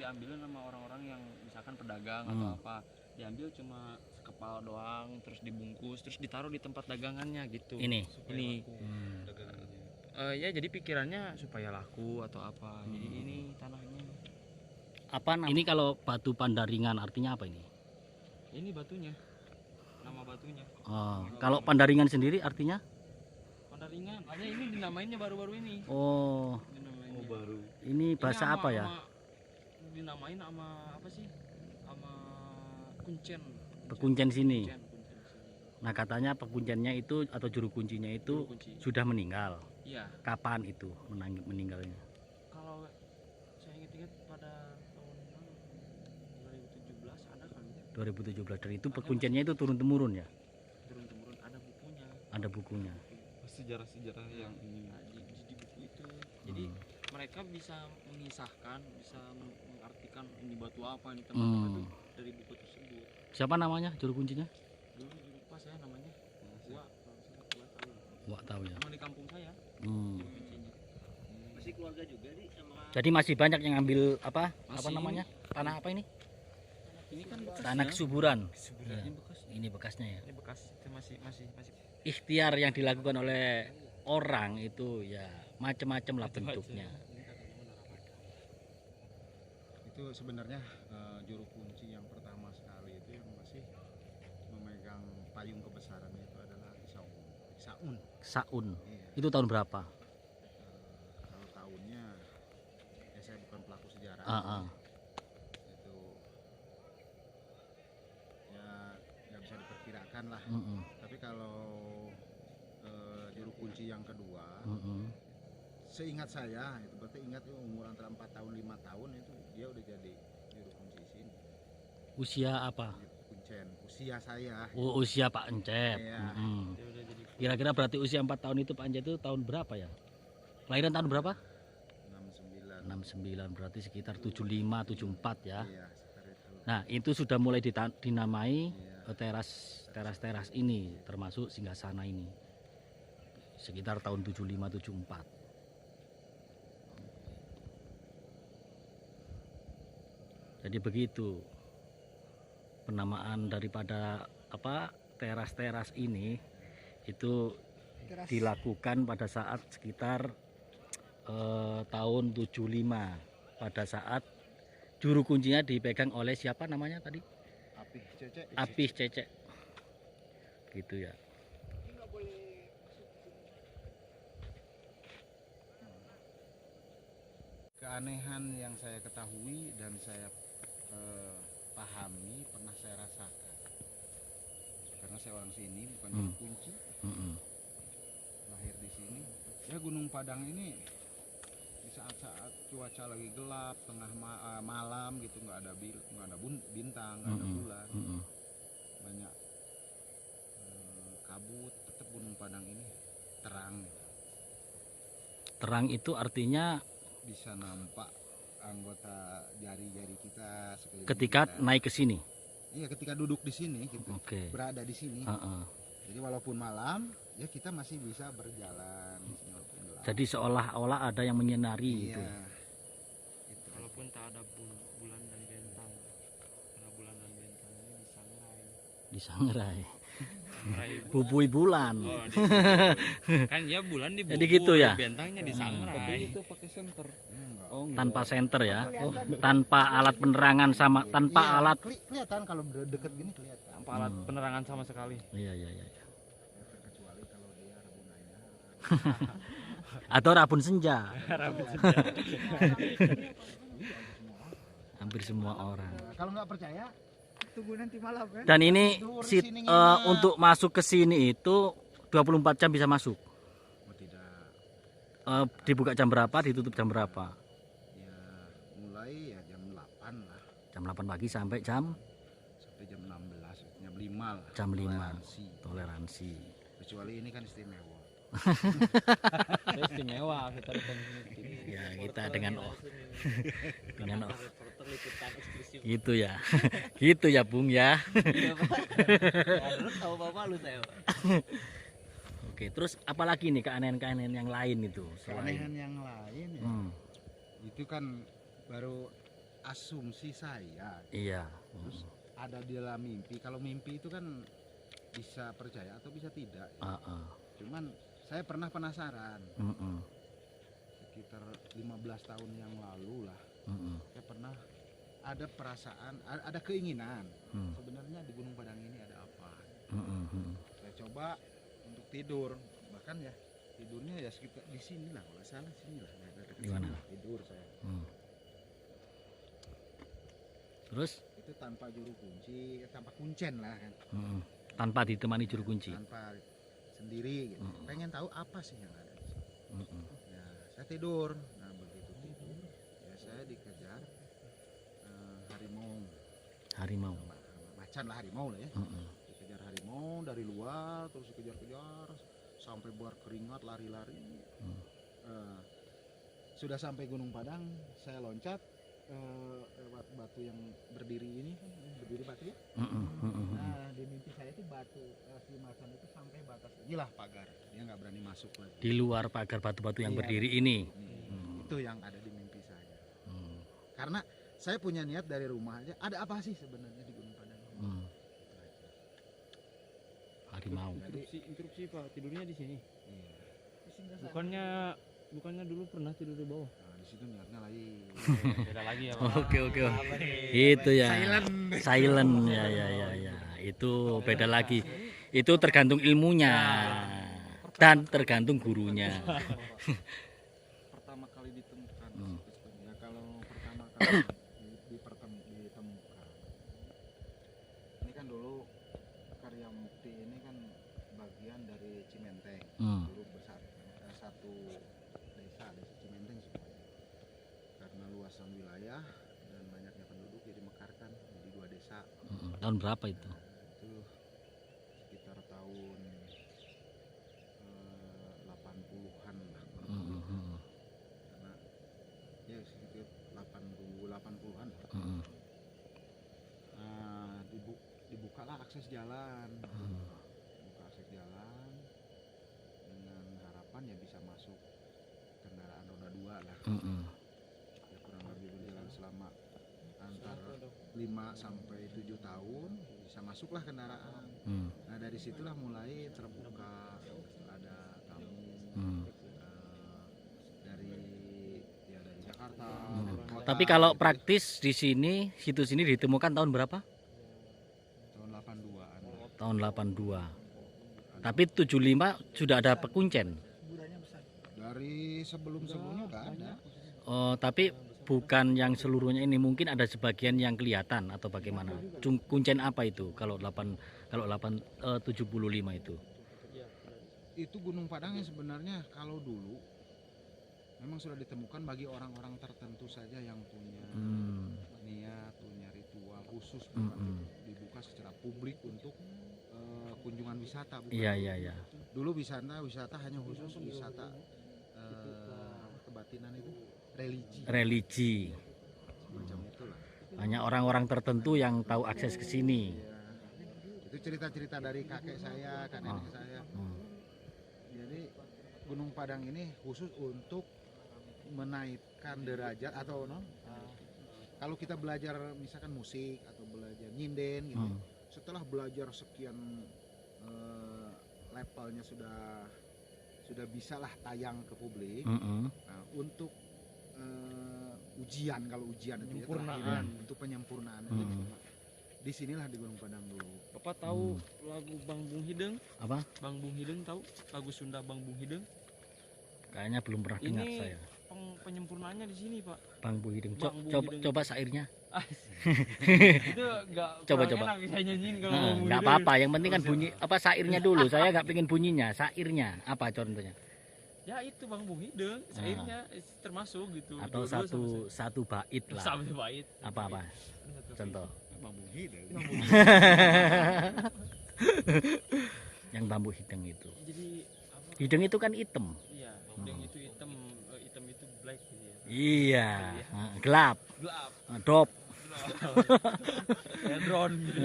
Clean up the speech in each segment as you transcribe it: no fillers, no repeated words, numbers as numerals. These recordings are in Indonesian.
diambilin sama orang-orang yang misalkan pedagang atau apa, diambil cuma sekepal doang, terus dibungkus, terus ditaruh di tempat dagangannya gitu. Ini ya jadi pikirannya supaya laku atau apa. Jadi ini tanahnya. Apa ini kalau batu Pandaringan artinya apa ini? Ini batunya, nama batunya. Kalau Pandaringan sendiri artinya? Pandaringan, hanya ini dinamainnya baru-baru ini. Oh, Baru. ini bahasa apa ya? Dinamain sama apa sih? Sama kuncen. Pekuncen sini. Kuncen sini. Nah katanya pekuncennya itu atau juru kuncinya itu sudah meninggal. Iya. Kapan itu meninggalnya? Kalau saya ingat-ingat pada tahun 2017 ada kali ya. 2017 dan itu pekuncennya itu turun temurun ya? Turun temurun, ada bukunya. Ada bukunya. Sejarah-sejarah yang ini di buku itu. Jadi mereka bisa mengisahkan, bisa mengartikan ini batu apa, ini tempat apa itu dari buku tersebut. Siapa namanya juru kuncinya? Dulu lupa saya namanya. Wak tahu ya. Emang di kampung saya. Masih keluarga juga nih sama. Jadi masih banyak yang ambil apa? Apa namanya? Tanah apa ini? Ini kan bekas. Tanah kesuburan. Ya. Ini bekasnya ya. Ini bekas. Itu masih. Ikhtiar yang dilakukan oleh orang itu ya macam-macam lah bentuknya. Itu sebenarnya juru kunci yang pertama sekali itu yang masih memegang payung kebesaran itu adalah Saun. Iya. Itu tahun berapa? Kalau tahunnya ya saya bukan pelaku sejarah. Itu ya nggak bisa diperkirakan lah. Tapi kalau juru kunci yang kedua, seingat saya itu berarti ingat umur antara 4 tahun 5 tahun itu dia udah jadi juru kunci sini. Usia apa? Kuncen. Usia saya. Oh, usia Pak Encep. Iya. Kira-kira berarti usia 4 tahun itu Pak Encep itu tahun berapa ya? Kelahiran tahun berapa? 69 berarti sekitar 75 74 ya. Iya, sekitar itu. Nah, itu sudah mulai dinamai teras ini termasuk singgasana ini. Sekitar tahun 75 74. Jadi begitu penamaan daripada apa teras-teras ini itu dilakukan pada saat sekitar tahun 75 pada saat juru kuncinya dipegang oleh siapa namanya tadi? Apih Cecek gitu ya. Keanehan yang saya ketahui dan saya pahami, pernah saya rasakan karena saya orang sini, bukan juru kunci, lahir di sini ya. Gunung Padang ini di saat-saat cuaca lagi gelap, tengah malam gitu, nggak ada bintang, nggak ada bulan, banyak kabut, tetap Gunung Padang ini terang. Terang itu artinya bisa nampak anggota jari-jari kita ketika kita. Naik ke sini. Iya, ketika duduk di sini gitu. Berada di sini. Jadi walaupun malam ya kita masih bisa berjalan di sini walaupun gelap. Jadi seolah-olah ada yang menyinari itu. Itu. Walaupun tak ada bulan dan bintang. Karena bulan dan bintang ini disangrai. Bubui bulan. Kan ya bulan di jadi gitu ya. Bintangnya disangrai. Itu pakai senter. Tanpa senter ya. Tanpa alat penerangan sama tanpa alat kelihatan kalau deket gini kelihatan. Tanpa alat penerangan sama sekali. Iya. Kecuali kalau dia rabunanya. Atau rabun senja. Hampir semua orang. Kalau nggak percaya tunggu nanti malam kan. Dan ini untuk masuk ke sini itu 24 jam bisa masuk. Oh, tidak. Dibuka jam berapa, ditutup jam berapa? Ya mulai ya jam 8 lah. Jam 8 pagi sampai jam 16, jam 5 lah. Jam 5. Toleransi. Kecuali ini kan istimewa. Istimewa kita ya kita dengan gitu ya. Gitu ya Bung ya. Oke, terus apalagi nih keanehan-keanehan yang lain itu? Keanehan yang lain ya. Hmm. Itu kan baru asumsi saya Iya. terus ada di dalam mimpi. Kalau mimpi itu kan bisa percaya atau bisa tidak. Cuman saya pernah penasaran sekitar 15 tahun yang lalu lah. Saya pernah ada perasaan, ada keinginan sebenarnya di Gunung Padang ini ada apa. Saya coba untuk tidur, bahkan ya tidurnya ya sekitar di sini lah, kalau salah sini lah, Di mana? tidur saya. Terus Itu tanpa juru kunci, tanpa kuncen lah kan, tanpa ditemani juru kunci. tanpa sendiri gitu. Pengen tahu apa sih yang ada di sini. Nah, saya tidur. Nah, begitu tidur, ya saya dikejar harimau. Harimau. Macan lah, harimau lah ya. Dikejar harimau dari luar, terus dikejar-kejar sampai berkeringat, lari-lari. Sudah sampai Gunung Padang, saya loncat lewat batu yang berdiri ini, berdiri batu ya. Nah, di mimpi saya itu batu si macan itu sampai batas inilah pagar, dia nggak berani masuk lagi. Di luar pagar batu-batu yang Iya. berdiri ini. Itu yang ada di mimpi saya. Karena saya punya niat dari rumah aja, ada apa sih sebenarnya di Gunung Padang? Harimau. Interupsi Pak, tidurnya di sini. Iya. Bukannya dulu pernah tidur di bawah. Nah, di situ niatnya lagi. Beda lagi ya Pak. Oke. Itu ya. Silent. Silent ya. Itu beda lagi. Itu tergantung ilmunya dan tergantung gurunya. Pertama kali ditemukan. Ya kalau pertama kali ditemukan. Ini kan dulu Karya Mukti ini kan bagian dari Cimenteng. Dulu besar satu desa Cimenteng sebenarnya. Karena luasan wilayah dan banyaknya penduduk jadi mekarkan jadi 2 desa. Tahun berapa itu? Itu sekitar tahun 80-an lah. Karena ya sekitar 80-an. Dibukalah akses jalan. Buka akses jalan dengan harapan ya bisa masuk kendaraan roda 2 lah. Ya, kurang lebih berjalan selama antara 5 sampai 7 tahun bisa masuklah kendaraan. Nah, dari situlah mulai terbuka, ada tamu dari Jakarta. kota. Tapi kalau praktis di sini, situs ini ditemukan tahun berapa? Tahun 82-an. Tahun 82. Tapi 75 sudah ada pekuncen. Dari sebelumnya udah ada. Oh, tapi bukan yang seluruhnya ini, mungkin ada sebagian yang kelihatan atau bagaimana? Kuncen apa itu kalau 75 itu? Itu Gunung Padang yang sebenarnya kalau dulu memang sudah ditemukan bagi orang-orang tertentu saja yang punya niat, punya ritual khusus, bukan dibuka secara publik untuk kunjungan wisata. Bukan. Iya. Dulu wisata hanya khusus wisata kebatinan itu religi. Semacam itulah. Hanya orang-orang tertentu yang tahu akses ke sini. Ya, itu cerita-cerita dari kakek saya, nenek saya. Jadi Gunung Padang ini khusus untuk menaikkan derajat atau kalau kita belajar misalkan musik atau belajar nyinden gitu, setelah belajar sekian levelnya sudah bisalah tayang ke publik. Nah, untuk ujian, kalau ujian itu ya terakhiran, untuk penyempurnaan di sinilah di Gunung Padang dulu. Bapak tahu lagu Bang Bung Hideng? Apa? Bang Bung Hideng tahu lagu Sunda Bang Bung Hideng? Kayaknya belum pernah dengar Ini saya. Penyempurnaannya di sini, Pak. Bang Bu Hideng. Bang Bu Hideng. Coba syairnya. Itu enggak Coba. enak saya nyanyiin kalau Bang Bung Nggak Hideng. apa-apa, yang penting kan bunyi apa syairnya dulu. Saya nggak pengen bunyinya, syairnya apa contohnya? Ya itu Bang Bung Hideng, syairnya termasuk gitu. Atau satu bait lah. Sampai bait. Apa contoh? Bang Bung Hideng. Yang bambu hideng itu. Jadi apa? Hideng itu kan hitam. Iya, hideng itu hitam itu black gitu ya. Iya, gelap. Gelap. Dop. Ya drone gitu.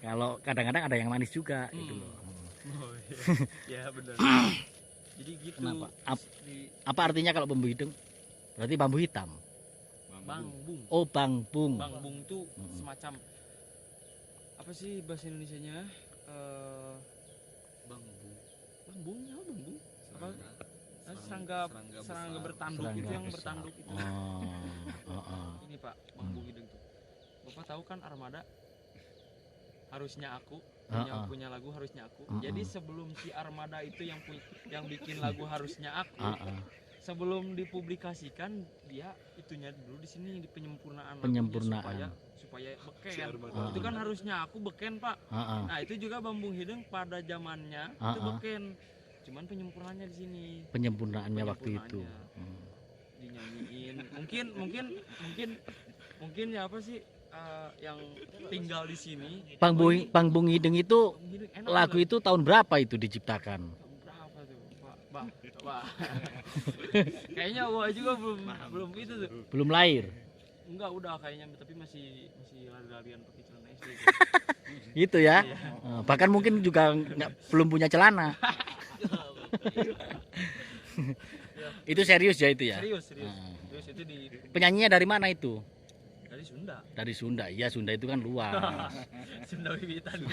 Kalau kadang-kadang ada yang manis juga gitu loh. Oh, iya. Ya benar. Jadi gitu. Kenapa? Apa artinya kalau bambu hideng? Berarti bambu hitam. Bangbung. Oh, Bangbung. Bangbung itu Mm-mm. semacam apa sih bahasa Indonesianya? Bangbung. Bangbung apa bangbung? Apa? Serangga bertanduk itu yang besar. bertanduk itu. Ini Pak, Bangbung Hideng tuh. Bapak tahu kan Armada? Harusnya aku punya lagu harusnya aku. Jadi sebelum si Armada itu yang bikin lagu harusnya aku, sebelum dipublikasikan dia itunya dulu di sini di penyempurnaan lagunya supaya beken. Itu kan harusnya aku beken Pak. Nah itu juga Bambung Hideng pada zamannya itu beken. Cuman penyempurnaannya di sini. Penyempurnaannya waktu itu. Dinyanyiin. Mungkin ya apa sih yang tinggal di sini. Bangbung Hideng itu lagu banget. itu tahun berapa itu diciptakan? Berapa tuh Pak? Kayaknya Wah juga belum itu tuh. Belum lahir. Enggak udah kayaknya tapi masih lari-larian pakai celana SD. Gitu ya. Iya. Bahkan mungkin juga belum punya celana. Itu serius ya itu ya? Serius itu di Penyanyinya dari mana itu? dari Sunda. Dari Sunda. Iya, Sunda itu kan luas. Sunda Wiwitan.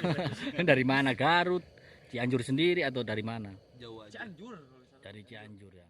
Dari mana? Garut, Cianjur sendiri atau dari mana? Cianjur. Dari Cianjur ya.